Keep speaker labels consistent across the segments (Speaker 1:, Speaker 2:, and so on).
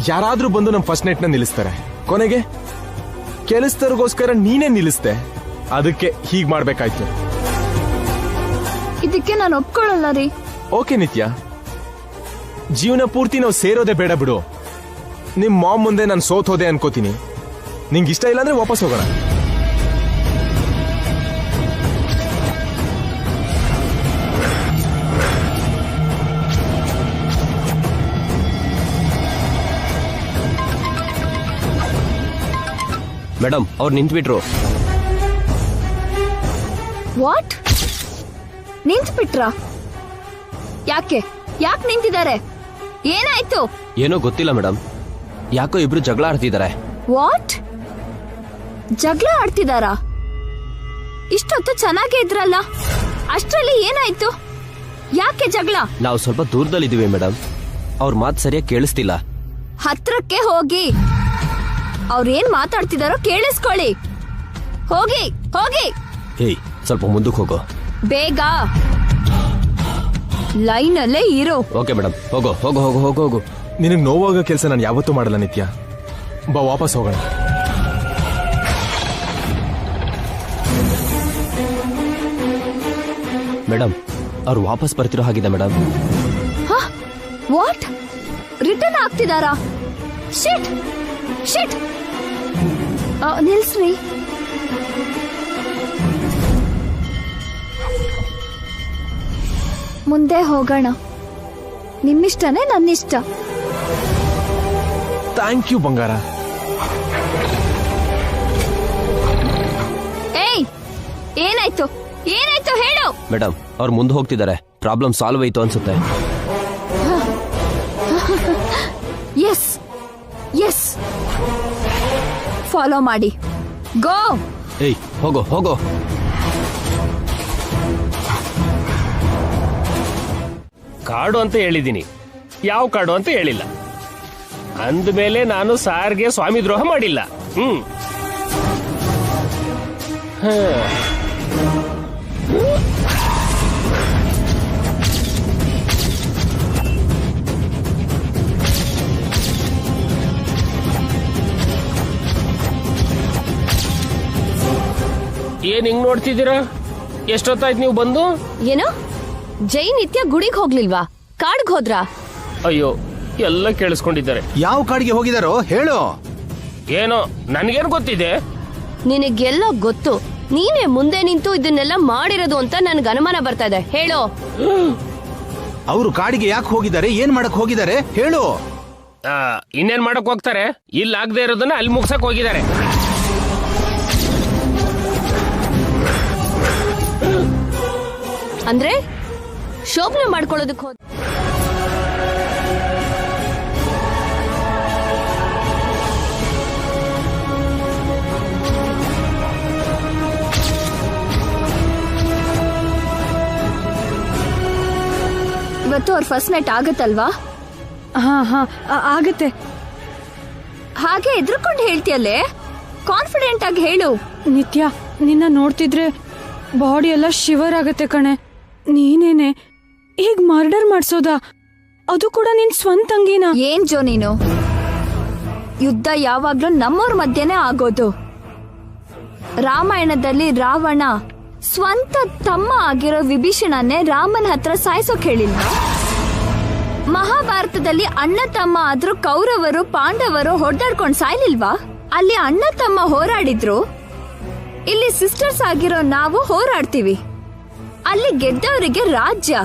Speaker 1: ಯಾರಾದ್ರೂ ಬಂದು ನಮ್ ಫಸ್ಟ್ ನೈಟ್ ನ ನಿಲ್ಲಿಸ್ತಾರೆ, ಕೊನೆಗೆ ಕೆಲಸದವ್ರಿಗೋಸ್ಕರ ನೀನೇ ನಿಲ್ಲಿಸ್ದೆ. ಅದಕ್ಕೆ ಹೀಗ್ ಮಾಡ್ಬೇಕಾಯ್ತು.
Speaker 2: ಇದಕ್ಕೆ ನಾನು ಒಪ್ಕೊಳ್ಳಲ್ಲ ರೀ.
Speaker 1: ಓಕೆ ನಿತ್ಯ, ಜೀವನ ಪೂರ್ತಿ ನಾವು ಸೇರೋದೇ ಬೇಡ ಬಿಡು. ನಿಮ್ ಮಾಮ್ ಮುಂದೆ ನಾನು ಸೋತೋದೆ ಅನ್ಕೋತೀನಿ. ನಿಂಗೆ ಇಷ್ಟ ಇಲ್ಲ ಅಂದ್ರೆ ವಾಪಸ್ ಹೋಗೋಣ.
Speaker 3: ಮೇಡಮ್ ಅವ್ರು ನಿಂತ್ಬಿಟ್ರು.
Speaker 2: ವಾಟ್? ನಿಂತ್ಬಿಟ್ರಾ? ಯಾಕೆ ನಿಂತಿದ್ದಾರೆ? ಏನಾಯ್ತು?
Speaker 3: ಏನೋ ಗೊತ್ತಿಲ್ಲ ಮೇಡಮ್, ಯಾಕೋ ಇಬ್ರು ಜಗಳ ಆಡ್ತಿದ್ದಾರೆ.
Speaker 2: ವಾಟ್? ಜಗಳ ಆಡ್ತಿದಾರಾ? ಇಷ್ಟೊತ್ತು ಚೆನ್ನಾಗೇ ಇದ್ರಲ್ಲ, ಅಷ್ಟ್ರಲ್ಲಿ ಏನಾಯ್ತು? ಯಾಕೆ ಜಗಳ?
Speaker 3: ನಾವು ಸ್ವಲ್ಪ ದೂರದಲ್ಲಿದ್ದೀವಿ ಮೇಡಮ್, ಅವ್ರ ಮಾತು ಸರಿಯಾಗಿ ಕೇಳಿಸ್ತಿಲ್ಲ.
Speaker 2: ಹತ್ರಕ್ಕೆ ಹೋಗಿ ಅವ್ರೇನ್ ಮಾತಾಡ್ತಿದಾರೋ ಕೇಳಿಸ್ಕೊಳ್ಳಿ. ಹೋಗಿ ಹೋಗಿ.
Speaker 3: ಹೇಯ್, ಸ್ವಲ್ಪ ಮುಂದಕ್ಕೆ ಹೋಗೋ.
Speaker 2: ಬೇಗ ಲೈನಲ್ಲೇ ಇರೋ.
Speaker 3: ಓಕೆ ಮೇಡಮ್, ಹೋಗೋ ಹೋಗೋ ಹೋಗೋ ಹೋಗೋ ಹೋಗೋ.
Speaker 1: ನಿನಗೆ ನೋವಾಗ ಕೆಲಸ ನಾನು ಯಾವತ್ತೂ ಮಾಡಲ್ಲ ನಿತ್ಯ. ಬಾ ವಾಪಸ್ ಹೋಗೋಣ.
Speaker 3: ಮೇಡಮ್ ಅವ್ರು ವಾಪಸ್ ಬರ್ತಿರೋ ಹಾಗಿದೆ ಮೇಡಮ್.
Speaker 2: ವಾಟ್? ರಿಟರ್ನ್ ಆಗ್ತಿದಾರಾ? ಶಿಟ್ ಶಿಟ್. ನಿಲ್ಸ್ರಿ. ಮುಂದೆ ಹೋಗೋಣ. ನಿಮ್ಮಿಷ್ಟನೇ ನನ್ನಿಷ್ಟ.
Speaker 1: ಥ್ಯಾಂಕ್ ಯು ಬಂಗಾರ.
Speaker 2: ಏಯ್, ಏನಾಯ್ತು ಹೇಳು.
Speaker 3: ಮೇಡಮ್ ಅವ್ರು ಮುಂದೆ ಹೋಗ್ತಿದ್ದಾರೆ, ಪ್ರಾಬ್ಲಮ್ ಸಾಲ್ವ್ ಆಯ್ತು ಅನ್ಸುತ್ತೆ.
Speaker 2: ಎಸ್ ಎಸ್, ಫಾಲೋ ಮಾಡಿ. ಗೋ.
Speaker 3: ಏಯ್, ಹೋಗೋ ಹೋಗೋ.
Speaker 4: ಕಾಡು ಅಂತ ಹೇಳಿದ್ದೀನಿ, ಯಾವ ಕಾಡು ಅಂತ ಹೇಳಿಲ್ಲ. ಅಂದಮೇಲೆ ನಾನು ಸಾರ್ಗೆ ಸ್ವಾಮಿ ದ್ರೋಹ ಮಾಡಿಲ್ಲ. ಏನ್ ಹಿಂಗ್ ನೋಡ್ತಿದ್ದೀರಾ? ಎಷ್ಟೊತ್ತಾಯ್ತು ನೀವು ಬಂದು?
Speaker 2: ಏನು, ಜೈ ನಿತ್ಯ ಗುಡಿಗೆ ಹೋಗ್ಲಿಲ್ವಾ? ಕಾಡ್ಗ್ ಹೋದ್ರಾ?
Speaker 4: ಅಯ್ಯೋ, ಎಲ್ಲ ಕೇಳಿಸ್ಕೊಂಡಿದ್ದಾರೆ.
Speaker 5: ಯಾವ ಕಾಡಿಗೆ ಹೋಗಿದಾರೋ ಹೇಳು.
Speaker 4: ಏನೋ ನನ್ಗೇನ್ ಗೊತ್ತಿದೆ.
Speaker 2: ನಿನಗೆಲ್ಲ ಗೊತ್ತು. ನೀನೇ ಮುಂದೆ ನಿಂತು ಇದನ್ನೆಲ್ಲ ಮಾಡಿರೋದು ಅಂತ ನನ್ಗೆ ಅನುಮಾನ ಬರ್ತಾ ಇದೆ. ಹೇಳು.
Speaker 5: ಅವರು ಕಾಡಿಗೆ ಯಾಕೆ ಹೋಗಿದ್ದಾರೆ, ಏನ್ ಮಾಡಕ್ ಹೋಗಿದ್ದಾರೆ ಹೇಳು.
Speaker 4: ಇನ್ನೇನ್ ಮಾಡಕ್ ಹೋಗ್ತಾರೆ? ಇಲ್ಲಿ ಆಗದೆ ಇರೋದನ್ನ ಅಲ್ಲಿ ಮುಗ್ಸಕ್ ಹೋಗಿದ್ದಾರೆ.
Speaker 2: ಅಂದ್ರೆ ಶೋಭನೆ ಮಾಡ್ಕೊಳ್ಳೋದಕ್ಕೆ ಹೋದ. ಇವತ್ತು ಅವ್ರ ಫಸ್ಟ್ ನೈಟ್ ಆಗತ್ತಲ್ವಾ?
Speaker 6: ಹಾ ಆಗತ್ತೆ.
Speaker 2: ಹಾಗೆ ಎದ್ರುಕೊಂಡು ಹೇಳ್ತೀಯಲ್ಲೇ, ಕಾನ್ಫಿಡೆಂಟ್ ಆಗಿ ಹೇಳು.
Speaker 6: ನಿತ್ಯ, ನಿನ್ನ ನೋಡ್ತಿದ್ರೆ ಬಾಡಿ ಎಲ್ಲ ಶಿವರ್ ಆಗತ್ತೆ ಕಣೆ. ನೀನೇನೆ ಈಗ ಮರ್ಡರ್ ಮಾಡ್ಸೋದಾ? ಅದು ಕೂಡ ನಿನ್ ಸ್ವಂತ ಅಂಗಿನ?
Speaker 2: ಏನ್ ಜೋ ನೀನು? ಯುದ್ಧ ಯಾವಾಗ್ಲೂ ನಮ್ಮವ್ರ ಮಧ್ಯೆನೇ ಆಗೋದು. ರಾಮಾಯಣದಲ್ಲಿ ರಾವಣ ಸ್ವಂತ ತಮ್ಮ ಆಗಿರೋ ವಿಭೀಷಣನ್ನೇ ರಾಮನ ಹತ್ರ ಸಾಯಿಸೋಕ್ ಹೇಳಿಲ್ಲ. ಮಹಾಭಾರತದಲ್ಲಿ ಅಣ್ಣ ತಮ್ಮ ಆದ್ರೂ ಕೌರವರು ಪಾಂಡವರು ಹೊಡೆದಾಡ್ಕೊಂಡು ಸಾಯ್ಲಿಲ್ವಾ? ಅಲ್ಲಿ ಅಣ್ಣ ತಮ್ಮ ಹೋರಾಡಿದ್ರು, ಇಲ್ಲಿ ಸಿಸ್ಟರ್ಸ್ ಆಗಿರೋ ನಾವು ಹೋರಾಡ್ತೀವಿ. ಅಲ್ಲಿ ಗೆದ್ದವರಿಗೆ ರಾಜ್ಯ,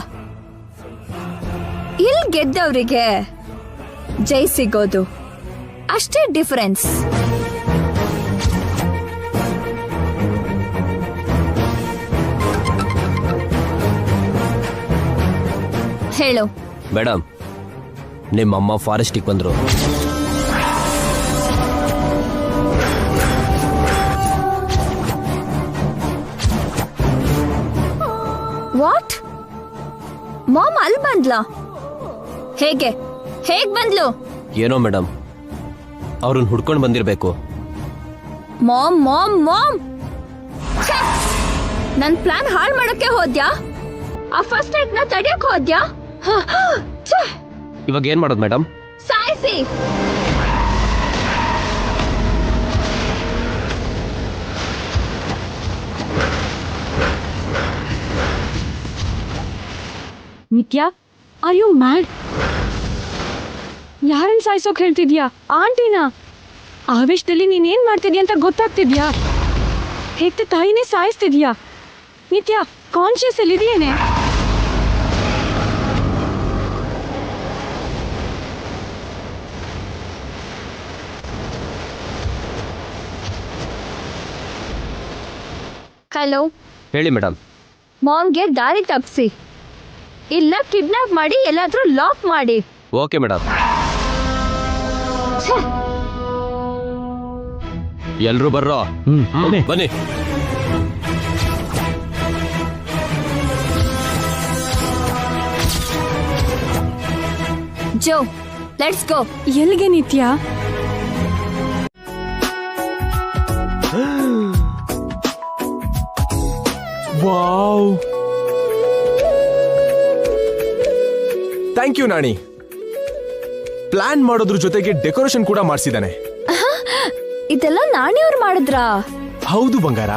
Speaker 2: ಇಲ್ಲಿ ಗೆದ್ದವರಿಗೆ ಜೈ ಸಿಗೋದು. ಅಷ್ಟೇ ಡಿಫರೆನ್ಸ್. ಹೇಳು.
Speaker 3: ಮೇಡಮ್, ನಿಮ್ಮಮ್ಮ ಫಾರೆಸ್ಟಿಗೆ ಬಂದ್ರು.
Speaker 2: ವಾಟ್? ಮಾಮ್ ಅಲ್ಲಿ ಬಂದ್ಲಾ? ಹೇಗ್ ಬಂದ್ಲು?
Speaker 3: ಏನೋ ಮೇಡಮ್, ಅವ್ರನ್ನ ಹುಡ್ಕೊಂಡು ಬಂದಿರ್ಬೇಕು.
Speaker 2: ಮಾಮ್ ಮಾಮ್ ಮಾಮ್ ನನ್ ಪ್ಲಾನ್ ಹಾಳು ಮಾಡಕ್ಕೆ ಹೋದ್ಯಾ? ಆ ಫಸ್ಟ್ ನೈಟ್ ನ ತಡೆಯಕ್ ಹೋದ್ಯಾ?
Speaker 3: ಇವಾಗ ಏನ್ ಮಾಡೋದು ಮೇಡಮ್?
Speaker 2: ಸಾಯಿಸಿ.
Speaker 6: ನಿತ್ಯ ಆರ್ ಯು ಮ್ಯಾಡ್? ಯಾರನ್ನ ಸಾಯಿಸೋಕ್ ಹೇಳ್ತಿದ್ಯಾ? ಆಂಟಿನಾ? ಆವೇಶದಲ್ಲಿ ನೀನೇನ್ ಮಾಡ್ತಿದ್ಯಾ ಅಂತ ಗೊತ್ತಾಗ್ತಿದ್ಯಾ? ಹೇಗ್ತ ತಾಯಿನೇ ಸಾಯಿಸ್ತಿದ್ಯಾ? ನಿತ್ಯ ಕಾನ್ಶಿಯಸ್ ಅಲ್ಲಿ ಇದೆಯೇನೆ?
Speaker 2: ಹಲೋ,
Speaker 3: ಹೇಳಿ ಮೇಡಮ್.
Speaker 2: ಮಾಮ್ಗೆ ದಾರಿ ತಪ್ಪಿಸಿ, ಇಲ್ಲ ಕಿಡ್ನಾಪ್ ಮಾಡಿ ಎಲ್ಲಾದ್ರೂ ಲಾಕ್ ಮಾಡಿ.
Speaker 3: Okay madam. ಎಲ್ರು ಬರ್ರೋ. ಬನ್ನಿ.
Speaker 2: ಜೋ, ಲೆಟ್ಸ್ ಗೋ.
Speaker 6: ಎಲ್ಗೆ Nithya?
Speaker 1: Wow, thank you Naani. Plan ಮಾಡೋದ್ರ ಜೊತೆಗೆ ಡೆಕೋರೇಷನ್ ಕೂಡ ಮಾಡಿಸಿದಾನೆ.
Speaker 2: ಇದೆಲ್ಲ ನಾಣಿಯವ್ರು ಮಾಡಿದ್ರಾ?
Speaker 1: ಹೌದು ಬಂಗಾರ,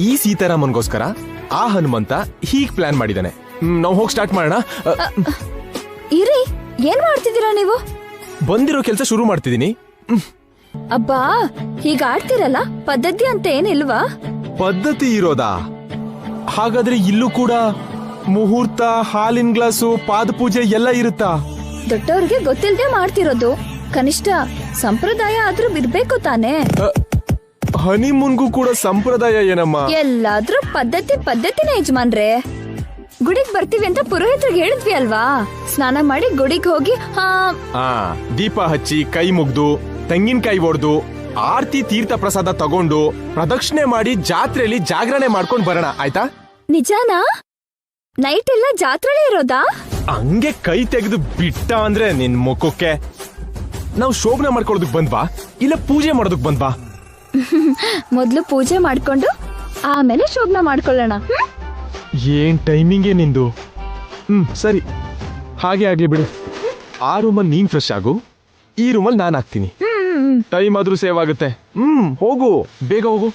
Speaker 1: ಈ ಸೀತಾರಾಮನ್ಗೋಸ್ಕರ ಆ ಹನುಮಂತ ಹೀಗ್ ಪ್ಲಾನ್ ಮಾಡಿದಾನೆ. ನಾವು ಹೋಗಿ ಸ್ಟಾರ್ಟ್ ಮಾಡೋಣ.
Speaker 2: ಇರಿ, ಏನ್ ಮಾಡ್ತಿದ್ದೀರಾ ನೀವು?
Speaker 1: ಬಂದಿರೋ ಕೆಲಸ ಶುರು ಮಾಡ್ತಿದ್ದೀನಿ.
Speaker 2: ಅಬ್ಬಾ, ಹೀಗ ಆಡ್ತಿರಲ್ಲ, ಪದ್ಧತಿ ಅಂತ ಏನಿಲ್ವಾ?
Speaker 1: ಪದ್ಧತಿ ಇರೋದಾ? ಹಾಗಾದ್ರೆ ಇಲ್ಲೂ ಕೂಡ ಮುಹೂರ್ತ, ಹಾಲಿನ ಗ್ಲಾಸು, ಪಾದಪೂಜೆ ಎಲ್ಲ ಇರುತ್ತಾ?
Speaker 2: ದೊಡ್ಡವ್ರಿಗೆ ಗೊತ್ತಿಲ್ದೆ ಮಾಡ್ತಿರೋದು. ಕನಿಷ್ಠ ಸಂಪ್ರದಾಯ ಆದ್ರೂ ಇರ್ಬೇಕು ತಾನೇ.
Speaker 1: ಹನಿಮೂನ್ಗೂ ಕೂಡ ಸಂಪ್ರದಾಯ ಏನಮ್ಮ?
Speaker 2: ಎಲ್ಲಾದ್ರೂ ಪದ್ಧತಿನೇ ಯಜಮಾನ್ರೆ. ಗುಡಿಗ್ ಬರ್ತೀವಿ ಅಂತ ಪುರೋಹಿತರಿಗೆ ಹೇಳಿದ್ವಿ ಅಲ್ವಾ? ಸ್ನಾನ ಮಾಡಿ ಗುಡಿಗೆ ಹೋಗಿ
Speaker 1: ದೀಪ ಹಚ್ಚಿ, ಕೈ ಮುಗ್ದು, ತೆಂಗಿನಕಾಯಿ ಒಡ್ದು, ಆರ್ತಿ ತೀರ್ಥ ಪ್ರಸಾದ ತಗೊಂಡು, ಪ್ರದಕ್ಷಿಣೆ ಮಾಡಿ ಜಾತ್ರೆಯಲ್ಲಿ ಜಾಗರಣೆ ಮಾಡ್ಕೊಂಡ್ ಬರೋಣ, ಆಯ್ತಾ?
Speaker 2: ನಿಜಾನಾ? ನೈಟ್ ಎಲ್ಲ ಜಾತ್ರೆಲೇ ಇರೋದಾ?
Speaker 1: ಹಂಗೆ ಕೈ ತೆಗೆದು ಬಿಟ್ಟ ಅಂದ್ರೆ ನಿನ್ ಮುಖಕ್ಕೆ. ನಾವು ಶೋಭನೆ ಮಾಡ್ಕೊಳ್ಳೋದಕ್ ಬಂದ್ವಾ ಇಲ್ಲ ಪೂಜೆ ಮಾಡೋದಕ್ ಬಂದ್ವಾ?
Speaker 2: ಮೊದ್ಲು ಪೂಜೆ ಮಾಡ್ಕೊಂಡು ಆಮೇಲೆ ಶೋಭನ ಮಾಡ್ಕೊಳ್ಳೋಣ.
Speaker 1: ಏನ್ ಟೈಮಿಂಗೇ ನಿಂದು. ಸರಿ, ಹಾಗೆ ಆಗ್ಲಿ ಬಿಡು. ಆ ರೂಮಲ್ಲಿ ನೀನ್ ಫ್ರೆಶ್ ಆಗು, ಈ ರೂಮಲ್ಲಿ ನಾನು ಆಗ್ತೀನಿ. ಟೈಮ್ ಆದ್ರೂ ಸೇವ್ ಆಗುತ್ತೆ. ಹೋಗು, ಬೇಗ ಹೋಗು.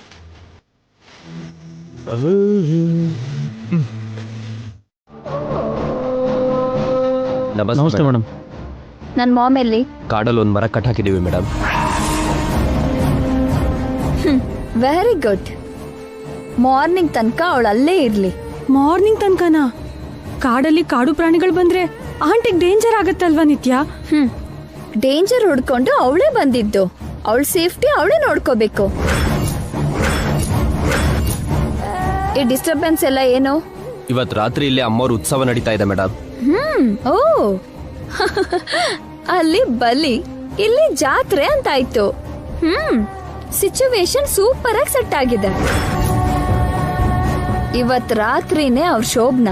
Speaker 3: ನಮಸ್ತೆ ಮೇಡಮ್.
Speaker 2: ನನ್ ಮಾಮ್ ಎಲ್ಲಿ?
Speaker 3: ಕಾಡಲ್ಲಿ ಒಂದು ಮರ ಕಟ್ ಹಾಕಿದೀವಿ ಮೇಡಮ್.
Speaker 2: Very good. ಮಾರ್ನಿಂಗ್ ತನಕ ಅವಳು ಅಲ್ಲೇ ಇರ್ಲಿ.
Speaker 6: ಮಾರ್ನಿಂಗ್ ತನಕನಾ? ಕಾಡಲ್ಲಿ ಕಾಡು ಪ್ರಾಣಿಗಳು ಬಂದ್ರೆ ಆಂಟಿಗ್ ಡೇಂಜರ್ ಆಗತ್ತಲ್ವಾ ನಿತ್ಯ?
Speaker 2: ಡೇಂಜರ್ ಹುಡ್ಕೊಂಡು ಅವಳೇ ಬಂದಿದ್ದು. ಅವಳ ಸೇಫ್ಟಿ ಅವಳೇ ನೋಡ್ಕೋಬೇಕು. ಈ ಡಿಸ್ಟರ್ಬೆನ್ಸ್ ಎಲ್ಲ ಏನು?
Speaker 3: ಇವತ್ತು ರಾತ್ರಿ ಇಲ್ಲೇ ಅಮ್ಮವ್ರ ಉತ್ಸವ ನಡೀತಾ ಇದೆ ಮೇಡಮ್.
Speaker 2: ಓ ಅಲ್ಲಿ ಬಲಿ, ಇಲ್ಲಿ ಜಾತ್ರೆ ಅಂತಾಯ್ತು. ಸಿಚುವೇಶನ್ ಸೂಪರ್ ಆಗಿ ಸೆಟ್ ಆಗಿದೆ. ಇವತ್ ರಾತ್ರಿನೇ ಅವ್ರ ಶೋಭನ.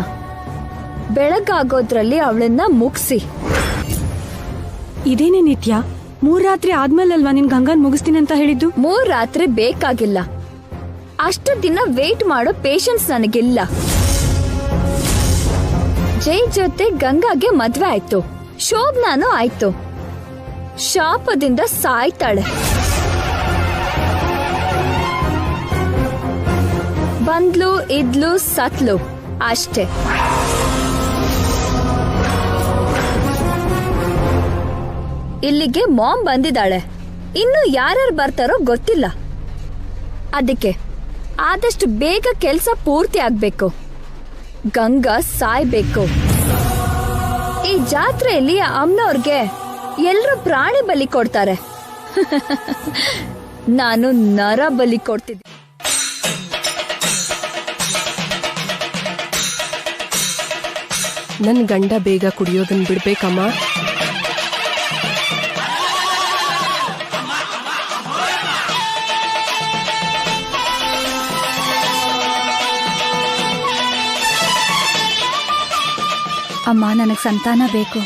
Speaker 2: ಬೆಳಗಾಗೋದ್ರಲ್ಲಿ ಅವಳನ್ನ ಮುಗಿಸಿ.
Speaker 6: ಇದೇನೇ ನಿತ್ಯ, 3 ರಾತ್ರಿ ಆದ್ಮೇಲಲ್ವಾ ನಿನ್ ಗಂಗನ್ ಮುಗಿಸ್ತೀನಿ ಅಂತ ಹೇಳಿದ್ದು?
Speaker 2: 3 ರಾತ್ರಿ ಬೇಕಾಗಿಲ್ಲ. ಅಷ್ಟು ದಿನ ವೇಟ್ ಮಾಡೋ ಪೇಷನ್ಸ್ ನನಗಿಲ್ಲ. ಜೈ ಜೊತೆ ಗಂಗಾಗೆ ಮದ್ವೆ ಆಯ್ತು, ಶೋಭನಾನು ಆಯ್ತು. ಶಾಪದಿಂದ ಸಾಯ್ತಾಳೆ. ಬಂದ್ಲು, ಇದ್ಲು, ಸತ್ಲು, ಅಷ್ಟೇ. ಇಲ್ಲಿಗೆ ಮಾಮ್ ಬಂದಿದ್ದಾಳೆ. ಇನ್ನು ಯಾರ್ಯಾರು ಬರ್ತಾರೋ ಗೊತ್ತಿಲ್ಲ. ಅದಕ್ಕೆ ಆದಷ್ಟು ಬೇಗ ಕೆಲಸ ಪೂರ್ತಿ ಆಗ್ಬೇಕು. ಗಂಗಾ ಸಾಯ್ಬೇಕು. ಈ ಜಾತ್ರೆಯಲ್ಲಿ ಅಮ್ಮನವ್ರಿಗೆ ಎಲ್ರು ಪ್ರಾಣಿ ಬಲಿ ಕೊಡ್ತಾರೆ. ನಾನು ನರ ಬಲಿ ಕೊಡ್ತಿದ್ದೆ.
Speaker 7: ನನ್ ಗಂಡ ಬೇಗ ಕುಡಿಯೋದನ್ನ ಬಿಡ್ಬೇಕಮ್ಮ.
Speaker 2: ಅಮ್ಮ, ನನಗ್ ಸಂತಾನ ಬೇಕು.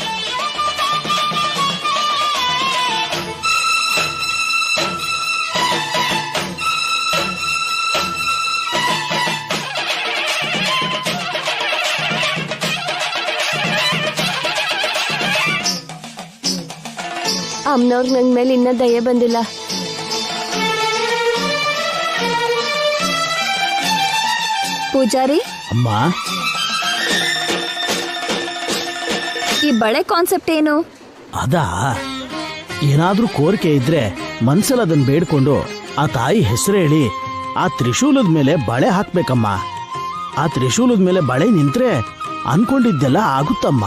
Speaker 7: ಅಮ್ಮನವ್ರಿಗೆ ನನ್ ಮೇಲೆ ಇನ್ನ ದಯೆ ಬಂದಿಲ್ಲ.
Speaker 2: ಪೂಜಾರಿ
Speaker 5: ಅಮ್ಮ,
Speaker 2: ಈ ಬಳೆ ಕಾನ್ಸೆಪ್ಟ್ ಏನು?
Speaker 8: ಅದಾ ಏನಾದ್ರೂ ಕೋರಿಕೆ ಇದ್ರೆ ಮನ್ಸಲ್ಲಿ ಅದನ್ನ ಬೇಡ್ಕೊಂಡು ಆ ತಾಯಿ ಹೆಸರು ಹೇಳಿ ಆ ತ್ರಿಶೂಲದ ಮೇಲೆ ಬಳೆ ಹಾಕ್ಬೇಕಮ್ಮ. ಆ ತ್ರಿಶೂಲದ ಮೇಲೆ ಬಳೆ ನಿಂತ್ರೆ ಅನ್ಕೊಂಡಿದ್ದೆಲ್ಲ ಆಗುತ್ತಮ್ಮ.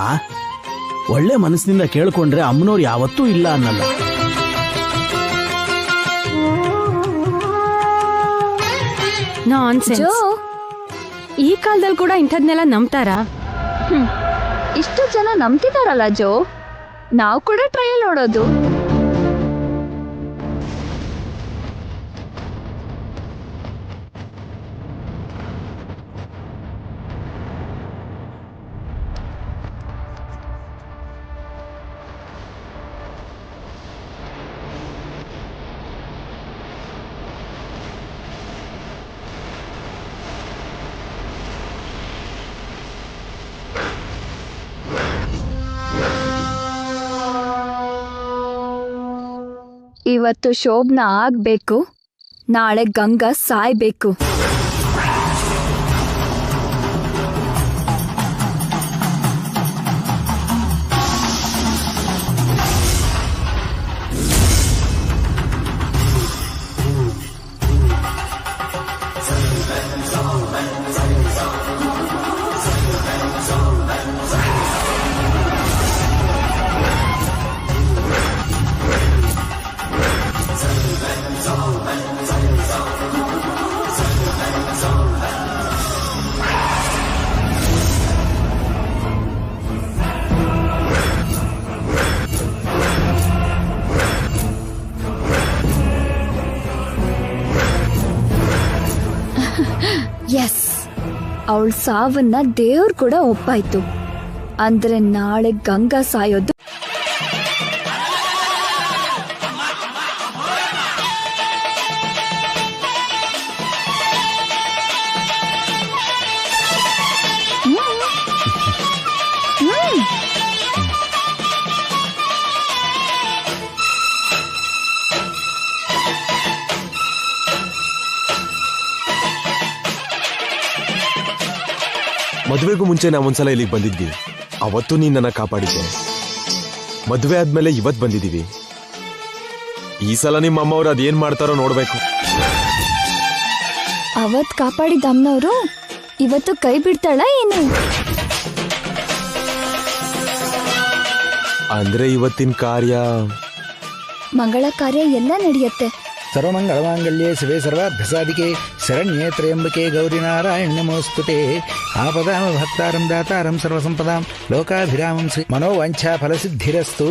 Speaker 8: ಒಳ್ಳೆ ಮನಸ್ಸಿನಿಂದ ಕೇಳ್ಕೊಂಡ್ರೆ ಅಮ್ಮನವ್ರು ಯಾವತ್ತೂ ಇಲ್ಲ ಅನ್ನಲ್ಲ.
Speaker 6: ನಾನ್ಸೆನ್ಸ್.
Speaker 2: ಜೋ,
Speaker 6: ಈ ಕಾಲದಲ್ಲಿ ಕೂಡ ಇಂಥದ್ನೆಲ್ಲ ನಂಬ್ತಾರಾ?
Speaker 2: ಇಷ್ಟು ಜನ ನಂಬ್ತಿದಾರಲ್ಲ ಜೋ, ನಾವು ಕೂಡ ಟ್ರಯಲ್ ನೋಡೋದು. ಇವತ್ತು ಶೋಭನ ಆಗ್ಬೇಕು, ನಾಳೆ ಗಂಗಾ ಸಾಯ್ಬೇಕು. ಎಸ್, ಅವಳ ಸಾವನ್ನ ದೇವ್ರು ಕೂಡ ಒಪ್ಪಾಯ್ತು. ಅಂದ್ರೆ ನಾಳೆ ಗಂಗಾ ಸಾಯೋದು.
Speaker 1: ಮದುವೆಗೂ ಮುಂಚೆ ನಾವೊಂದ್ಸಲ ಇಲ್ಲಿಗೆ ಬಂದಿದ್ವಿ. ಅವತ್ತು ನೀನ್ ನನ್ನ ಕಾಪಾಡಿದ್ದೆ. ಮದುವೆ ಆದ್ಮೇಲೆ ಇವತ್ ಬಂದಿದೀವಿ. ಈ ಸಲ ನಿಮ್ಮ ಅಮ್ಮವ್ರು ಅದೇನ್ ಮಾಡ್ತಾರೋ ನೋಡ್ಬೇಕು.
Speaker 2: ಅವತ್ ಕಾಪಾಡಿದ ಅಮ್ಮನವರು ಇವತ್ತು ಕೈ ಬಿಡ್ತಾಳ ಏನು?
Speaker 1: ಅಂದ್ರೆ ಇವತ್ತಿನ ಕಾರ್ಯ,
Speaker 2: ಮಂಗಳ ಕಾರ್ಯ ಎಲ್ಲ ನಡೆಯುತ್ತೆ.
Speaker 9: ಸರ್ವಮಂಗಳಮಾಂಗಲ್ಯೆ ಶಿವೆ ಸರ್ವಾಭ್ಯಸಾದಿಕೆ ಶರಣ್ಯೇ ತ್ರ್ಯಂಬಕೆ ಗೌರಿ ನಾರಾಯಣ ನಮೋಸ್ತುತೆ ಆಪದಾಂ ಭಕ್ತಾರಂ ದಾತಾರಂ ಸರ್ವಸಂಪದಾಂ ಲೋಕಾಭಿರಾಮಂ ಶ್ರೀ ಮನೋವಾಂಛಾ ಫಲಸಿದ್ಧಿರಸ್ತು.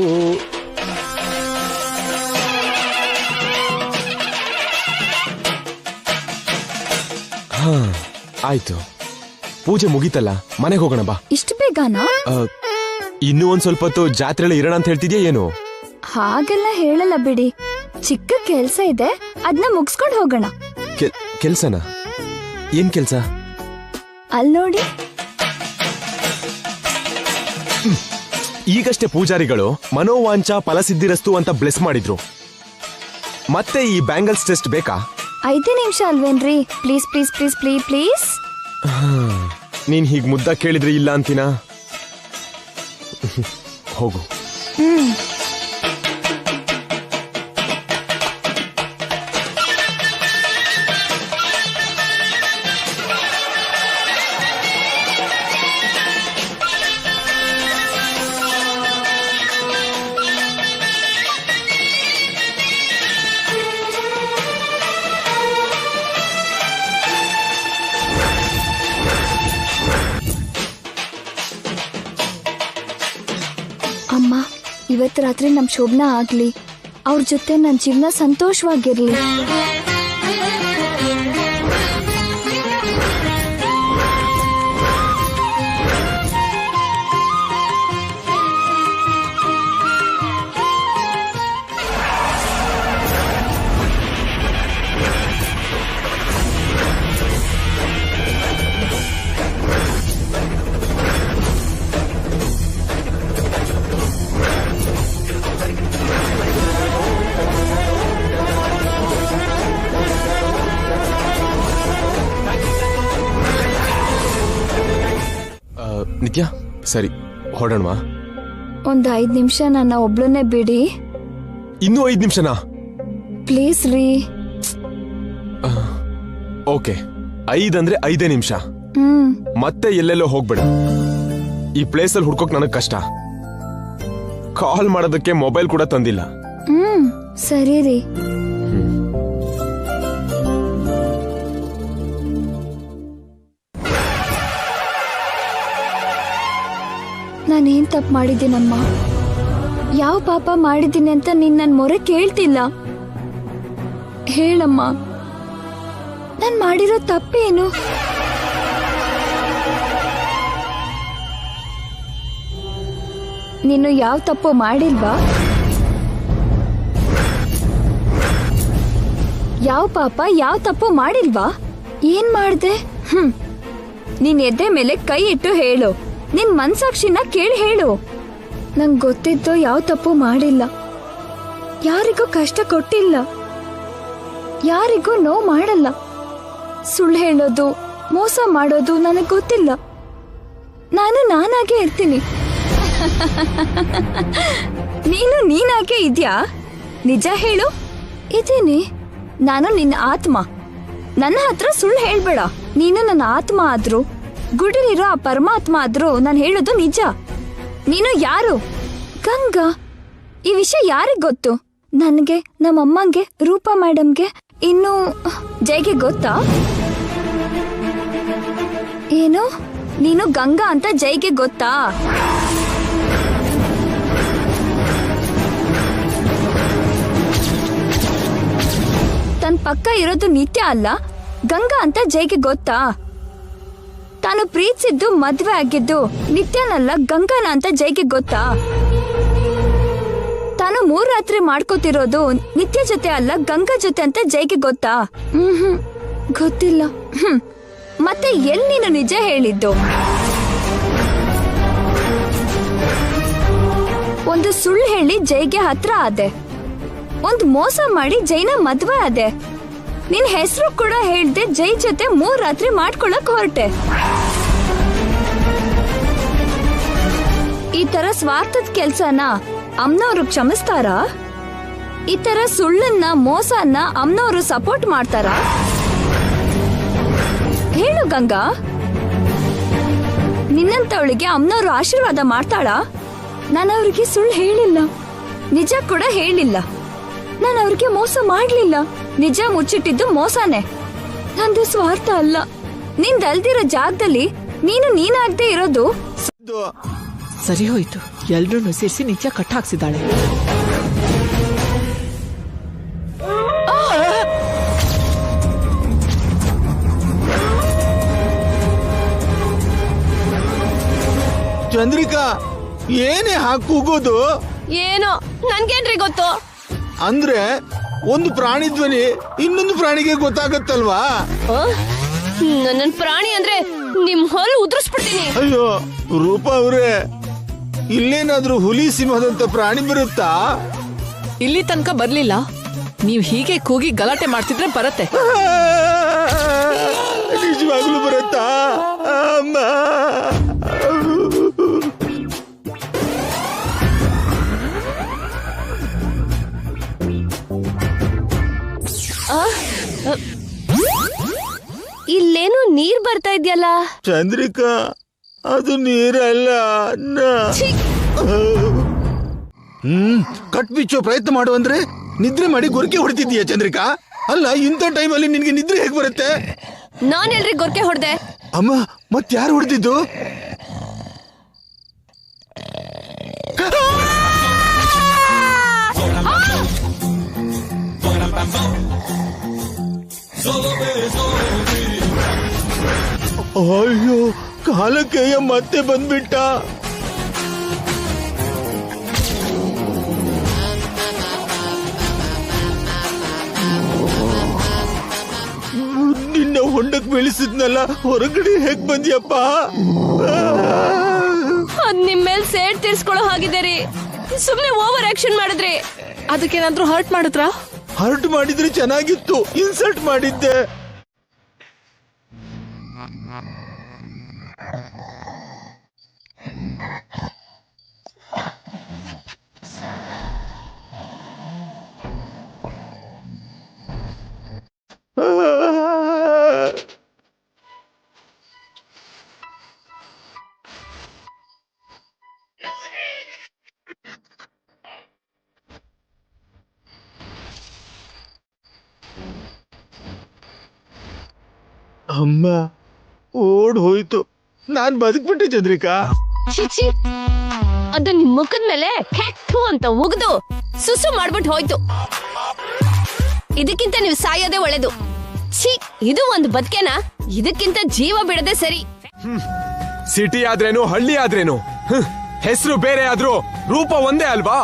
Speaker 1: ಆಯ್ತು, ಪೂಜೆ ಮುಗೀತಲ್ಲ, ಮನೆಗೆ ಹೋಗೋಣ ಬಾ.
Speaker 2: ಇಷ್ಟು ಬೇಗನಾ?
Speaker 1: ಇನ್ನೂ ಒಂದ್ ಸ್ವಲ್ಪ ಹೊತ್ತು ಜಾತ್ರೆಯಲ್ಲಿ ಇರೋಣ ಅಂತ ಹೇಳ್ತಿದ್ಯಾ ಏನು?
Speaker 2: ಹಾಗೆಲ್ಲ ಹೇಳಲ್ಲ ಬಿಡಿ, ಚಿಕ್ಕ ಕೆಲ್ಸ ಇದೆ, ಅದನ್ನ ಮುಗಿಸ್ಕೊಂಡು ಹೋಗೋಣ.
Speaker 1: ಕೆಲ್ಸನಾ? ಏನ್ ಕೆಲ್ಸ?
Speaker 2: ಅಲ್ಲಿ ನೋಡಿ.
Speaker 1: ಈಗಷ್ಟೇ ಪೂಜಾರಿಗಳು ಮನೋವಾಂಚ ಫಲಸಿದ್ಧಿರಸ್ತು ಅಂತ ಬ್ಲೆಸ್ ಮಾಡಿದ್ರು. ಮತ್ತೆ ಈ ಬ್ಯಾಂಗಲ್ಸ್ ಟೆಸ್ಟ್ ಬೇಕಾ?
Speaker 2: 5 ನಿಮಿಷ ಅಲ್ವೇನ್ರಿ? Please please please please please.
Speaker 1: ನೀನ್ ಹೀಗ್ ಮುದ್ದ ಕೇಳಿದ್ರೆ ಇಲ್ಲ ಅಂತೀನಾ? ಹೋಗು.
Speaker 2: ಅಮ್ಮ, ಇವತ್ತು ರಾತ್ರಿ ನಮ್ ಶೋಭನ ಆಗ್ಲಿ, ಅವ್ರ ಜೊತೆ ನನ್ನ ಜೀವನ ಸಂತೋಷವಾಗಿರ್ಲಿ.
Speaker 1: ನಿತ್ಯ, ಸರಿ ಹೊರಡೋಣವಾ?
Speaker 2: ಒಂದ್ 5 ನಿಮಿಷ ನನ್ನ ಒಬ್ಳನ್ನೇ ಬಿಡಿ
Speaker 1: ಇನ್ನೂ 5 ನಿಮಿಷನಾ?
Speaker 2: ಪ್ಲೀಸ್ ರೀ.
Speaker 1: ಓಕೆ, 5 ಅಂದ್ರೆ 5 ನಿಮಿಷ. ಮತ್ತೆ ಎಲ್ಲೆಲ್ಲೋ ಹೋಗ್ಬೇಡ. ಈ ಪ್ಲೇಸಲ್ಲಿ ಹುಡ್ಕೋಕ್ ನನಗ್ ಕಷ್ಟ. ಕಾಲ್ ಮಾಡೋದಕ್ಕೆ ಮೊಬೈಲ್ ಕೂಡ ತಂದಿಲ್ಲ.
Speaker 2: ಸರಿ ರೀ. ನಾನೇನ್ ತಪ್ಪು ಮಾಡಿದ್ದೀನಮ್ಮ? ಯಾವ ಪಾಪ ಮಾಡಿದ್ದೀನಿ ಅಂತ ನೀನ್ ನನ್ ಮೊರೆ ಕೇಳ್ತಿಲ್ಲ. ಹೇಳಮ್ಮ, ನಾನ್ ಮಾಡಿರೋ ತಪ್ಪೇನು? ನೀನು ಯಾವ ತಪ್ಪು ಮಾಡಿಲ್ವಾ? ಯಾವ ಪಾಪ ಯಾವ ತಪ್ಪು ಮಾಡಿಲ್ವಾ? ಏನ್ ಮಾಡ್ದೆ? ನೀನ್ ಎದೆ ಮೇಲೆ ಕೈ ಇಟ್ಟು ಹೇಳು. ನಿನ್ ಮನ್ಸಾಕ್ಷಿನ ಕೇಳಿ ಹೇಳು. ನಂಗ್ ಗೊತ್ತಿದ್ದೋ ಯಾವ ತಪ್ಪು ಮಾಡಿಲ್ಲ. ಯಾರಿಗೂ ಕಷ್ಟ ಕೊಟ್ಟಿಲ್ಲ. ಯಾರಿಗೂ ನೋವು ಮಾಡಲ್ಲ. ಸುಳ್ಳು ಹೇಳೋದು, ಮೋಸ ಮಾಡೋದು ನನಗ್ ಗೊತ್ತಿಲ್ಲ. ನಾನು ನಾನಾಗೆ ಇರ್ತೀನಿ. ನೀನು ನೀನಾಗೆ ಇದ್ಯಾ? ನಿಜ ಹೇಳು. ಇದ್ದೀನಿ. ನಾನು ನಿನ್ನ ಆತ್ಮ. ನನ್ನ ಹತ್ರ ಸುಳ್ಳು ಹೇಳ್ಬೇಡ. ನೀನು ನನ್ನ ಆತ್ಮ ಆದ್ರೂ, ಗುಡಿಲಿರೋ ಆ ಪರಮಾತ್ಮ ಆದ್ರೂ ನಾನು ಹೇಳೋದು ನಿಜ. ನೀನು ಯಾರು? ಗಂಗಾ. ಈ ವಿಷಯ ಯಾರಿಗ್ ಗೊತ್ತು? ನನಗೆ, ನಮ್ಮಮ್ಮಂಗೆ, ರೂಪಾ ಮೇಡಮ್ಗೆ, ಇನ್ನು ಜೈಗೆ ಗೊತ್ತಾ? ಏನು? ನೀನು ಗಂಗಾ ಅಂತ ಜೈಗೆ ಗೊತ್ತಾ? ತನ್ನ ಪಕ್ಕ ಇರೋದು ನಿತ್ಯ ಅಲ್ಲ, ಗಂಗಾ ಅಂತ ಜೈಗೆ ಗೊತ್ತಾ? ತಾನು ಪ್ರೀತಿಸಿದ್ದು, ಮದ್ವೆ ಆಗಿದ್ದು ನಿತ್ಯನಲ್ಲ, ಗಂಗಾನ ಅಂತ ಜೈಗೆ ಗೊತ್ತಾ? ತಾನು 3 ರಾತ್ರಿ ಮಾಡ್ಕೋತಿರೋದು ನಿತ್ಯ ಜೊತೆ ಅಲ್ಲ, ಗಂಗಾ ಜೊತೆ ಅಂತ ಜೈಗೆ ಗೊತ್ತಾ? ಗೊತ್ತಿಲ್ಲ. ಮತ್ತೆ ಎಲ್ಲಿ ನೀನು ನಿಜ ಹೇಳಿದ್ದು? ಒಂದು ಸುಳ್ಳು ಹೇಳಿ ಜೈಗೆ ಹತ್ರ ಆದೆ. ಒಂದು ಮೋಸ ಮಾಡಿ ಜೈನ ಮದ್ವೆ ಆದೆ. ನಿನ್ ಹೆಸರು ಕೂಡ ಹೇಳ್ದೆ ಜೈ ಜೊತೆ 3 ರಾತ್ರಿ ಮಾಡ್ಕೊಳಕ್ ಹೊರಟೆ. ಈ ತರ ಸ್ವಾರ್ಥದ ಕೆಲ್ಸನ ಅಮ್ನವ್ರು ಕ್ಷಮಿಸ್ತಾರ? ಈ ತರ ಸುಳ್ಳನ್ನ, ಮೋಸನ್ನ ಅಮ್ನವ್ರು ಸಪೋರ್ಟ್ ಮಾಡ್ತಾರ? ಹೇಳು ಗಂಗಾ. ನಿನ್ನಂತವಳಿಗೆ ಅಮ್ನವ್ರು ಆಶೀರ್ವಾದ ಮಾಡ್ತಾಳ? ನಾನು ಅವ್ರಿಗೆ ಸುಳ್ಳು ಹೇಳಿಲ್ಲ, ನಿಜ ಕೂಡ ಹೇಳಿಲ್ಲ. ನಾನು ಅವ್ರಿಗೆ ಮೋಸ ಮಾಡ್ಲಿಲ್ಲ. ನಿಜ ಮುಚ್ಚಿಟ್ಟಿದ್ದು ಮೋಸನೇ. ನಂದು ಸ್ವಾರ್ಥ ಅಲ್ಲ. ನಿಂದಲ್ದಿರೋ ಜಾಗದಲ್ಲಿ ನೀನು ನೀನಾಗದೆ ಇರೋದು.
Speaker 10: ಸರಿ ಹೋಯ್ತು. ಎಲ್ರೂ ಸೇರಿಸಿ ನಿತ್ಯ ಕಟ್ ಹಾಕ್ಸಿದ್ದಾಳೆ.
Speaker 5: ಚಂದ್ರಿಕಾ, ಏನೇ ಕೂಗೋದು?
Speaker 7: ಏನೋ ನನ್ಗೇನ್ರಿ ಗೊತ್ತು?
Speaker 5: ಅಂದ್ರೆ ಒಂದು ಪ್ರಾಣಿ ಧ್ವನಿ ಇನ್ನೊಂದು ಪ್ರಾಣಿಗೆ ಗೊತ್ತಾಗತ್ತಲ್ವಾ?
Speaker 7: ನನ್ನ ಪ್ರಾಣಿ ಅಂದ್ರೆ ನಿಮ್ ಹೊಲ್ ಉದುರಿಸ್ಬಿಡ್ತೀನಿ.
Speaker 5: ಅಯ್ಯೋ ರೂಪಾ ಅವ್ರೆ, ಇಲ್ಲೇನಾದ್ರೂ ಹುಲಿ, ಸಿಂಹದಂತ ಪ್ರಾಣಿ ಬರುತ್ತಾ?
Speaker 10: ಇಲ್ಲಿ ತನಕ ಬರ್ಲಿಲ್ಲ. ನೀವ್ ಹೀಗೆ ಕೂಗಿ ಗಲಾಟೆ ಮಾಡ್ತಿದ್ರೆ ಬರತ್ತೆ.
Speaker 5: ನಿಜವಾಗ್ಲೂ ಬರುತ್ತಾ ಅಮ್ಮ?
Speaker 7: ಇಲ್ಲೇನು ನೀರ್ ಬರ್ತಾ ಇದೆಯಲ್ಲ?
Speaker 5: ಚಂದ್ರಿಕಾ, ಅದು ನೀರಲ್ಲ. ಕಟ್ ಬಿಚ್ಚೋ ಪ್ರಯತ್ನ ಮಾಡು ಅಂದ್ರೆ ನಿದ್ರೆ ಮಾಡಿ ಗೊರಕೆ ಹೊಡ್ತಿದ್ದೀಯ ಚಂದ್ರಿಕಾ. ಅಲ್ಲ, ಇಂಥ ಟೈಮಲ್ಲಿ ನಿನ್ಗೆ ನಿದ್ರೆ ಹೇಗ್ ಬರುತ್ತೆ?
Speaker 7: ನಾನ್ ಎಲ್ರಿ ಗೊರಕೆ ಹೊಡ್ದೆ?
Speaker 5: ಅಮ್ಮ, ಮತ್ಯಾರು ಹೊಡೆದಿದ್ದು? ಅಯ್ಯೋ, ಕಾಲಕ್ಕೇಯ ಮತ್ತೆ ಬಂದ್ಬಿಟ್ಟ. ನಿನ್ನ ಹೊಂಡಕ್ ಬೆಳೆಸಿದ್ನಲ್ಲ, ಹೊರಗಡೆ ಹೇಗ್ ಬಂದ್ಯಪ್ಪ?
Speaker 7: ಅದ್ ನಿಮ್ ಮೇಲ್ ಸೇಡ್ ತೀರ್ಸ್ಕೊಳ್ಳೋ ಹಾಗಿದೆ ರೀ. ಸುಮ್ನೆ ಓವರ್ ಆಕ್ಷನ್ ಮಾಡಿದ್ರಿ.
Speaker 10: ಅದಕ್ಕೇನಾದ್ರೂ ಹರ್ಟ್ ಮಾಡಿದ್ರಾ?
Speaker 5: ಹರ್ಟ್ ಮಾಡಿದ್ರೆ ಚೆನ್ನಾಗಿತ್ತು, ಇನ್ಸಲ್ಟ್ ಮಾಡಿದ್ದೆ. ಅಮ್ಮ ಓಡ್ ಹೋಯ್ತು, ನಾನ್ ಬದುಕ್ಬಿಟ್ಟೆ ಚಂದ್ರಿಕಾ.
Speaker 7: ಚಿಚಿ, ಅದು ನಿಮ್ ಮುಖದ ಮೇಲೆ ಕೆಟ್ಟು ಅಂತ ಉಗ್ದು ಸುಸು ಮಾಡ್ಬಿಟ್ಟು ಹೋಯ್ತು. ಇದಕ್ಕಿಂತ ನೀವು ಸಾಯೋದೇ ಒಳ್ಳೇದು. ಛೀ, ಇದು ಒಂದು ಬದುಕೇನಾ? ಇದಕ್ಕಿಂತ ಜೀವ ಬಿಡದೆ ಸರಿ.
Speaker 1: ಸಿಟಿ ಆದ್ರೇನು ಹಳ್ಳಿ ಆದ್ರೇನು ಹೆಸರು ಬೇರೆ ಆದ್ರೂ ರೂಪ ಒಂದೇ ಅಲ್ವಾ?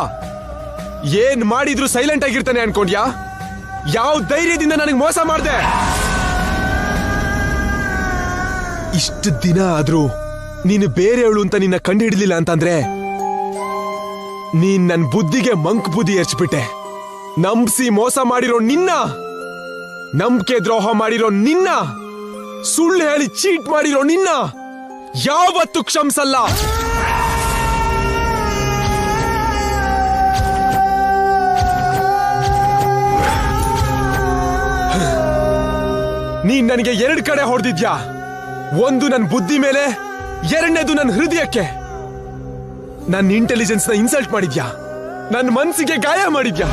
Speaker 1: ಏನ್ ಮಾಡಿದ್ರು ಸೈಲೆಂಟ್ ಆಗಿರ್ತಾನೆ ಅನ್ಕೊಂಡ್ಯಾ? ಯಾವ ಧೈರ್ಯದಿಂದ ನನಗೆ ಮೋಸ ಮಾಡ್ದೆ? ಇಷ್ಟು ದಿನ ಆದ್ರೂ ನೀನು ಬೇರೆಯವಳು ಅಂತ ನಿನ್ನ ಕಂಡು ಹಿಡಿಲಿಲ್ಲ ಅಂತಂದ್ರೆ ನೀನ್ ನನ್ ಬುದ್ಧಿಗೆ ಮಂಕ್ ಬುದ್ಧಿ ಎರ್ಚ್ಬಿಟ್ಟೆ. ನಂಬಿಸಿ ಮೋಸ ಮಾಡಿರೋ ನಿನ್ನ, ನಂಬಿಕೆ ದ್ರೋಹ ಮಾಡಿರೋ ನಿನ್ನ, ಸುಳ್ಳು ಹೇಳಿ ಚೀಟ್ ಮಾಡಿರೋ ನಿನ್ನ ಯಾವತ್ತೂ ಕ್ಷಮಿಸಲ್ಲ. ನೀನ್ ನನಗೆ 2 ಕಡೆ ಹೊಡೆದಿದ್ಯಾ. ಒಂದು ನನ್ನ ಬುದ್ಧಿ ಮೇಲೆ, ಎರಡನೇದು ನನ್ನ ಹೃದಯಕ್ಕೆ. ನನ್ನ ಇಂಟೆಲಿಜೆನ್ಸ್ ನ ಇನ್ಸಲ್ಟ್ ಮಾಡಿದ್ಯಾ, ನನ್ನ ಮನ್ಸಿಗೆ ಗಾಯ ಮಾಡಿದ್ಯಾ.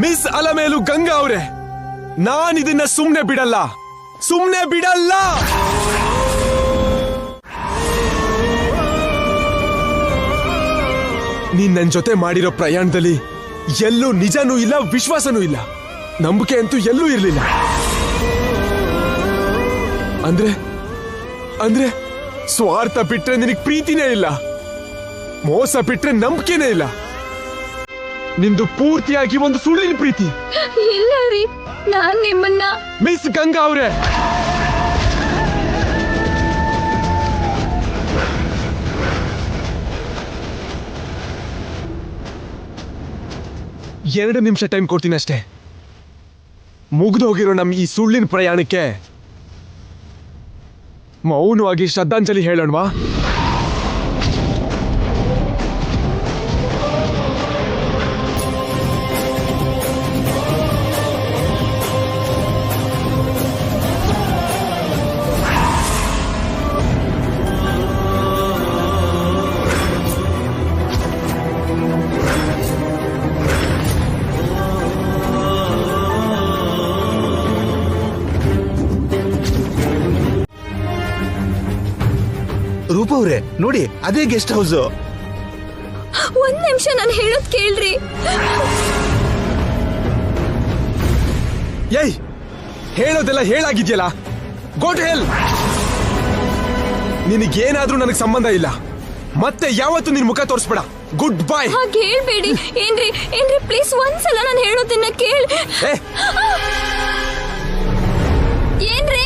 Speaker 1: ಮಿಸ್ ಅಲಮೇಲು ಗಂಗಾ ಅವರೇ, ನಾನಿದನ್ನ ಸುಮ್ನೆ ಬಿಡಲ್ಲ, ಸುಮ್ನೆ ಬಿಡಲ್ಲ. ನೀನ್ ನನ್ ಜೊತೆ ಮಾಡಿರೋ ಪ್ರಯಾಣದಲ್ಲಿ ಎಲ್ಲೂ ನಿಜನೂ ಇಲ್ಲ, ವಿಶ್ವಾಸನೂ ಇಲ್ಲ, ನಂಬಿಕೆ ಅಂತೂ ಎಲ್ಲೂ ಇರ್ಲಿಲ್ಲ. ಅಂದ್ರೆ ಸ್ವಾರ್ಥ ಬಿಟ್ರೆ ನಿನಗೆ ಪ್ರೀತಿನೇ ಇಲ್ಲ, ಮೋಸ ಬಿಟ್ರೆ ನಂಬಿಕೆನೇ ಇಲ್ಲ. ನಿಂದು ಪೂರ್ತಿಯಾಗಿ ಒಂದು ಸುಳ್ಳಿನ ಪ್ರೀತಿ.
Speaker 2: ಇಲ್ಲ ರೀ, ನಾನ್ ನಿಮ್ಮನ್ನ.
Speaker 1: ಮಿಸ್ ಗಂಗಾ ಅವರೇ, ಎರಡು ನಿಮಿಷ ಟೈಮ್ ಕೊಡ್ತೀನಿ ಅಷ್ಟೇ. ಮುಗ್ದು ಹೋಗಿರೋ ನಮ್ಮ ಈ ಸುಳ್ಳಿನ ಪ್ರಯಾಣಕ್ಕೆ ಮೌನವಾಗಿ ಶ್ರದ್ಧಾಂಜಲಿ ಹೇಳೋಣವಾ?
Speaker 5: ರೂಪ ಅವ್ರೆ ನೋಡಿ, ಅದೇ ಗೆಸ್ಟ್ ಹೌಸ್.
Speaker 2: ಒಂದ್ ನಿಮಿಷ ನಾನು ಹೇಳೋದ್ ಕೇಳ್ರಿ.
Speaker 1: ಏಯ್, ಹೇಳೋದೆಲ್ಲ ಹೇಳಾಗಿದ್ಯಲ್ಲ, ಗೋ ಟು ಹೆಲ್. ನಿನಗೇನಾದ್ರೂ ನನಗೆ ಸಂಬಂಧ ಇಲ್ಲ, ಮತ್ತೆ ಯಾವತ್ತೂ ನಿನ್ ಮುಖ ತೋರಿಸ್ಬೇಡ. Good bye.
Speaker 2: ಹಾಗೆ ಹೇಳ್ಬೇಡಿ. ಏನ್ರಿ ಪ್ಲೀಸ್ ಒಂದ್ಸಲ ನಾನು ಹೇಳೋದನ್ನ ಕೇಳಿ. ಏನ್ರಿ?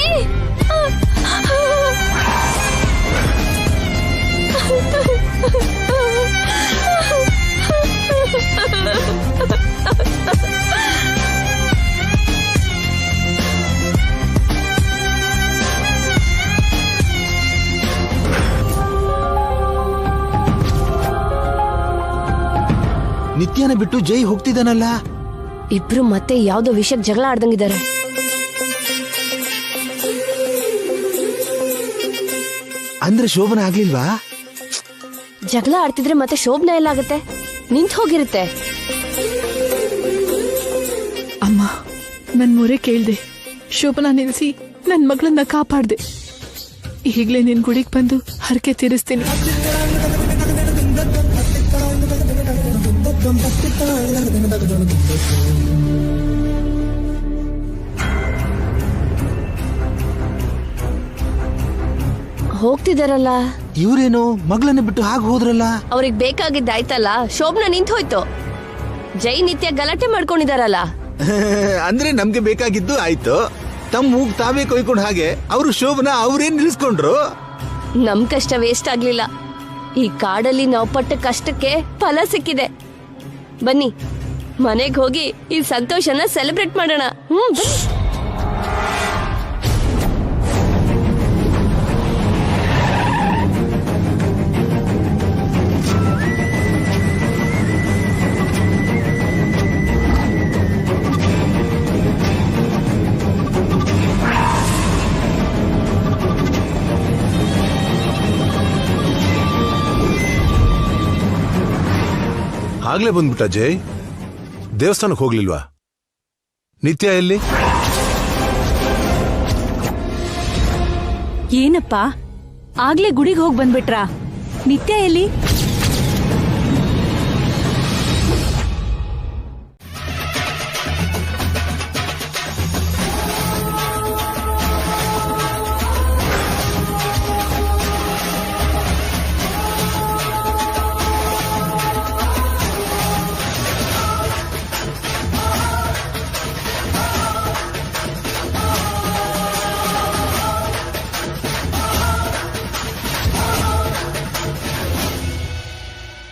Speaker 5: ನಿತ್ಯನ ಬಿಟ್ಟು ಜೈ ಹೋಗ್ತಿದ್ದಾನಲ್ಲ.
Speaker 7: ಇಬ್ರು ಮತ್ತೆ ಯಾವ್ದೋ ವಿಷಯಕ್ಕೆ ಜಗಳ ಆಡ್ದಂಗಿದ್ದಾರೆ.
Speaker 5: ಅಂದ್ರೆ ಶೋಭನ ಆಗ್ಲಿಲ್ವಾ?
Speaker 7: ಜಗಳ ಆಡ್ತಿದ್ರೆ ಮತ್ತೆ ಶೋಭನ ಎಲ್ಲಾಗತ್ತೆ? ನಿಂತ್ ಹೋಗಿರುತ್ತೆ.
Speaker 10: ಅಮ್ಮ, ನನ್ ಮೊರೆ ಕೇಳ್ದೆ, ಶೋಭನಾ ನಿಲ್ಸಿ ನನ್ ಮಗಳನ್ನ ಕಾಪಾಡ್ದೆ. ಈಗ್ಲೇ ನಿನ್ ಗುಡಿಗೆ ಬಂದು ಹರಕೆ ತೀರಿಸ್ತೀನಿ.
Speaker 7: ಹೋಗ್ತಿದಾರಲ್ಲ.
Speaker 5: ಇವ್ರೇನು ಮಗಳನ್ನ ಬಿಟ್ಟು ಹಾಗೆ ಹೋದ್ರಲ್ಲ?
Speaker 7: ಅವ್ರಿಗೆ ಬೇಕಾಗಿದ್ದಾಯ್ತಲ್ಲ, ಶೋಭನ ನಿಂತ್ ಹೋಯ್ತು. ಜೈ ನಿತ್ಯ ಗಲಾಟೆ ಮಾಡ್ಕೊಂಡಿದಾರಲ್ಲ.
Speaker 5: ಅಂದ್ರೆ ನಮ್ಗೆ ಬೇಕಾಗಿದ್ದು ಆಯ್ತು, ತಮ್ಮ ಮೂಗ್ ತಾವೇ ಕೊಯ್ಕೊಂಡು ಹಾಗೆ ಅವರು ಶೋಭನ ಅವ್ರೇನ್ ನಿಲ್ಸ್ಕೊಂಡ್ರು.
Speaker 7: ನಮ್ ಕಷ್ಟ ವೇಸ್ಟ್ ಆಗ್ಲಿಲ್ಲ. ಈ ಕಾಡಲ್ಲಿ ನಾವು ಪಟ್ಟ ಕಷ್ಟಕ್ಕೆ ಫಲ ಸಿಕ್ಕಿದೆ. ಬನ್ನಿ ಮನೆಗ್ ಹೋಗಿ ಈ ಸಂತೋಷನ ಸೆಲೆಬ್ರೇಟ್ ಮಾಡೋಣ. ಬನ್ನಿ.
Speaker 11: ಆಗ್ಲೇ ಬಂದ್ಬಿಟ್ಟ ಜೈ? ದೇವಸ್ಥಾನಕ್ಕೆ ಹೋಗ್ಲಿಲ್ವಾ? ನಿತ್ಯ ಎಲ್ಲಿ?
Speaker 6: ಏನಪ್ಪ ಆಗ್ಲೇ ಗುಡಿಗೆ ಹೋಗಿ ಬಂದ್ಬಿಟ್ರಾ? ನಿತ್ಯ ಎಲ್ಲಿ?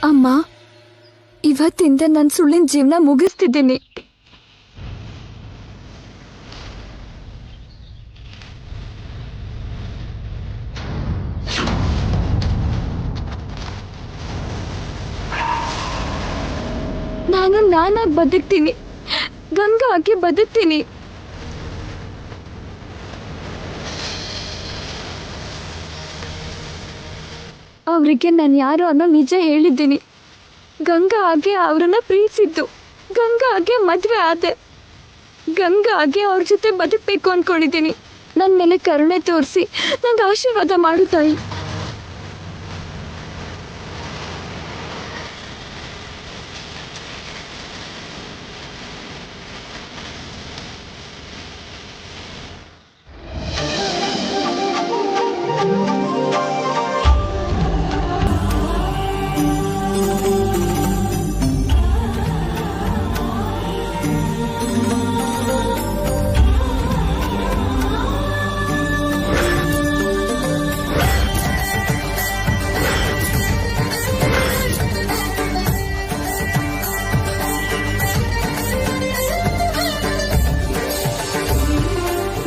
Speaker 2: ಅಮ್ಮ, ಇವತ್ತಿಂದ ನನ್ನ ಸುಳ್ಳಿನ ಜೀವನ ಮುಗಿಸ್ತಿದ್ದೀನಿ. ನಾನಾಗಿ ಬದುಕ್ತೀನಿ, ಗಂಗಾ ಆಗಿ ಬದುಕ್ತೀನಿ. ಅವರಿಗೆ ನಾನು ಯಾರು ಅನ್ನೋ ನಿಜ ಹೇಳಿದ್ದೀನಿ. ಗಂಗಾ ಆಗಿ ಅವ್ರನ್ನ ಪ್ರೀತಿಸಿದ್ದು, ಗಂಗಾ ಆಗಿ ಮದುವೆ ಆದೆ, ಗಂಗಾ ಆಗಿ ಅವ್ರ ಜೊತೆ ಬದುಕಬೇಕು ಅಂದ್ಕೊಂಡಿದ್ದೀನಿ. ನನ್ನ ಮೇಲೆ ಕರುಣೆ ತೋರಿಸಿ ನಂಗೆ ಆಶೀರ್ವಾದ ಮಾಡು ತಾಯಿ.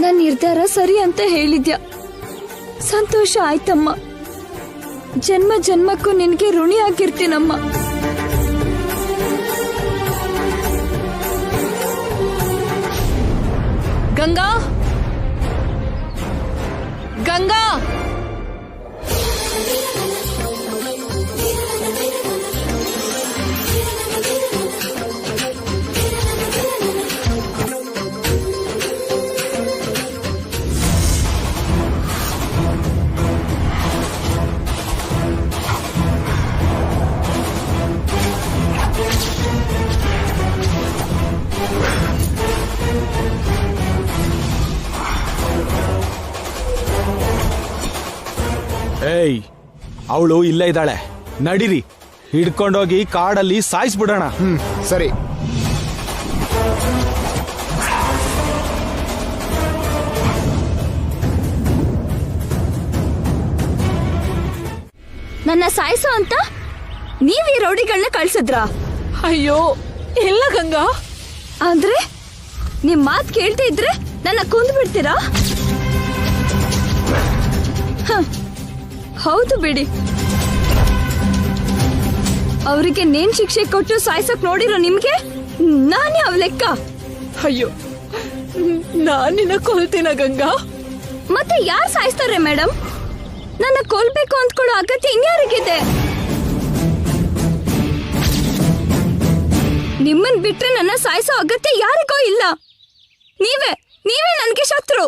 Speaker 2: ನನ್ನ ನಿರ್ಧಾರ ಸರಿ ಅಂತ ಹೇಳಿದ್ಯಾ? ಸಂತೋಷ ಆಯ್ತಮ್ಮ. ಜನ್ಮ ಜನ್ಮಕ್ಕೂ ನಿನಗೆ ಋಣಿ ಆಗಿರ್ತೀನಮ್ಮ.
Speaker 10: ಗಂಗಾ, ಗಂಗಾ,
Speaker 12: ಏಯ್, ಅವಳು ಇಲ್ಲೇ ಇದ್ದಾಳೆ. ನಡೀರಿ, ಹಿಡ್ಕೊಂಡೋಗಿ ಕಾಡಲ್ಲಿ ಸಾಯಿಸ್ಬಿಡೋಣ.
Speaker 9: ಸರಿ.
Speaker 2: ನನ್ನ ಸಾಯಿಸೋ ಅಂತ ನೀವ್ ಈ ರೌಡಿಗಳನ್ನ ಕಳ್ಸಿದ್ರ?
Speaker 10: ಅಯ್ಯೋ ಇಲ್ಲ ಗಂಗಾ.
Speaker 2: ಅಂದ್ರೆ ನಿಮ್ ಮಾತ್ ಕೇಳ್ತಾ ಇದ್ರೆ ನನ್ನ ಕೊಂದು ಬಿಡ್ತೀರಾ? ಹೌದು ಬಿಡಿ, ಅವರಿಗೆ ನೇನ್ ಶಿಕ್ಷೆ ಕೊಟ್ಟು ಸಾಯ್ಸಕ್ ನೋಡಿರೋ ನಿಮ್ಗೆ ನಾನೇ ಅವ್ ಲೆಕ್ಕ.
Speaker 10: ಅಯ್ಯೋ, ನಾನಿನ್ನ ಕೊಲ್ತೀನ ಗಂಗಾ?
Speaker 2: ಮತ್ತೆ ಯಾರು ಸಾಯಿಸ್ತಾರೆ ಮೇಡಮ್? ನನ್ನ ಕೊಲ್ಬೇಕು ಅಂದ್ಕೊಳ್ಳೋ ಅಗತ್ಯ ಇನ್ಯಾರಿಗಿದೆ? ನಿಮ್ಮನ್ ಬಿಟ್ರೆ ನನ್ನ ಸಾಯಿಸೋ ಅಗತ್ಯ ಯಾರಿಗೋ ಇಲ್ಲ. ನೀವೇ ನನ್ಗೆ ಶತ್ರು.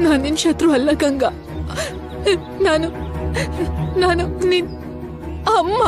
Speaker 10: ನಾನಿನ್ ಶತ್ರು ಅಲ್ಲ ಗಂಗಾ. ನಾನು ನಿನ್ ಅಮ್ಮ.